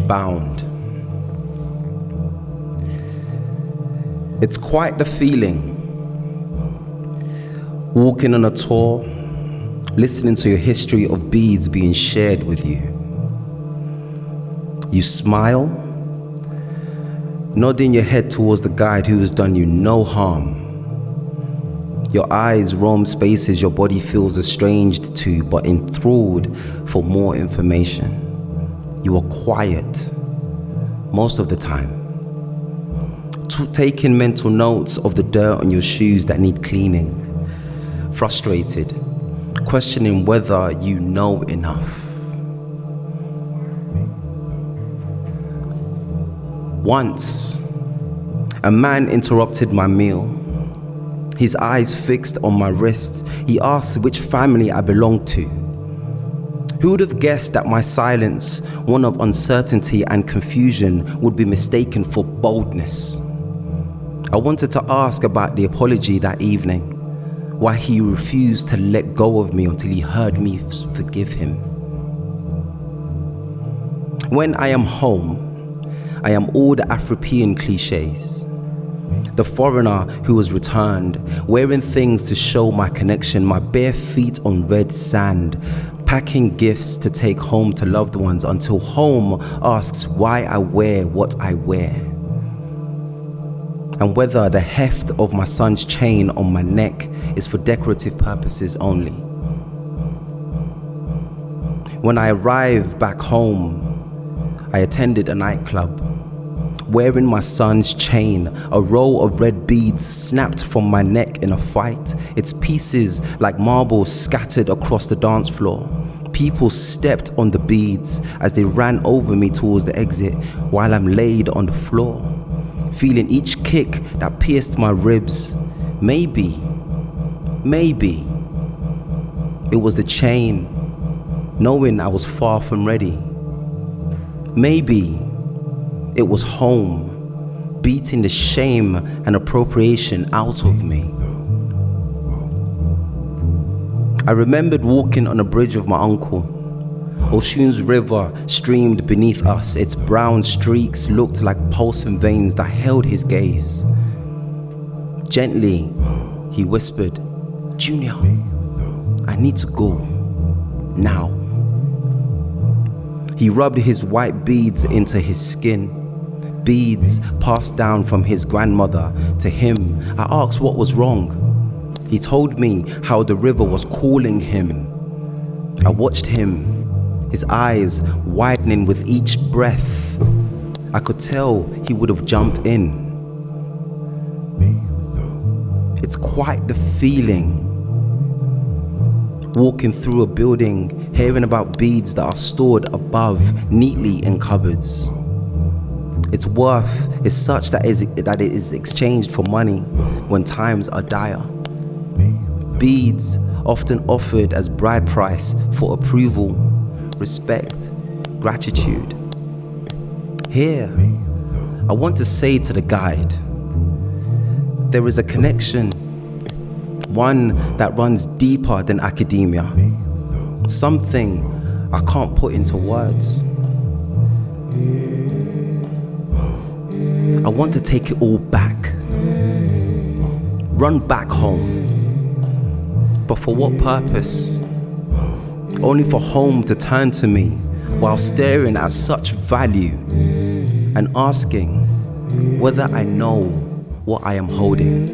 bound. It's quite the feeling, walking on a tour, listening to your history of beads being shared with you. You smile, nodding your head towards the guide who has done you no harm. Your eyes roam spaces your body feels estranged to, but enthralled for more information. You are quiet most of the time, taking mental notes of the dirt on your shoes that need cleaning, frustrated, questioning whether you know enough. Once, a man interrupted my meal. His eyes fixed on my wrists, he asked which family I belonged to. Who would have guessed that my silence, one of uncertainty and confusion, would be mistaken for boldness? I wanted to ask about the apology that evening, why he refused to let go of me until he heard me forgive him. When I am home, I am all the Afro-European cliches. The foreigner who has returned, wearing things to show my connection, my bare feet on red sand, packing gifts to take home to loved ones until home asks why I wear what I wear. And whether the heft of my son's chain on my neck is for decorative purposes only. When I arrived back home, I attended a nightclub. Wearing my son's chain, a row of red beads snapped from my neck in a fight, its pieces like marbles scattered across the dance floor. People stepped on the beads as they ran over me towards the exit while I'm laid on the floor, feeling each kick that pierced my ribs. Maybe it was the chain, knowing I was far from ready. Maybe it was home, beating the shame and appropriation out of me. I remembered walking on a bridge with my uncle. Oshun's river streamed beneath us. Its brown streaks looked like pulsing veins that held his gaze. Gently, he whispered, "Junior, I need to go, now." He rubbed his white beads into his skin. Beads passed down from his grandmother to him. I asked what was wrong. He told me how the river was calling him. I watched him, his eyes widening with each breath. I could tell he would have jumped in. It's quite the feeling, walking through a building, hearing about beads that are stored above, neatly in cupboards. Its worth is such that it is exchanged for money when times are dire. Beads often offered as bride price for approval, respect, gratitude. Here, I want to say to the guide, there is a connection, one that runs deeper than academia, something I can't put into words. I want to take it all back, run back home. But for what purpose? Only for home to turn to me while staring at such value and asking whether I know what I am holding.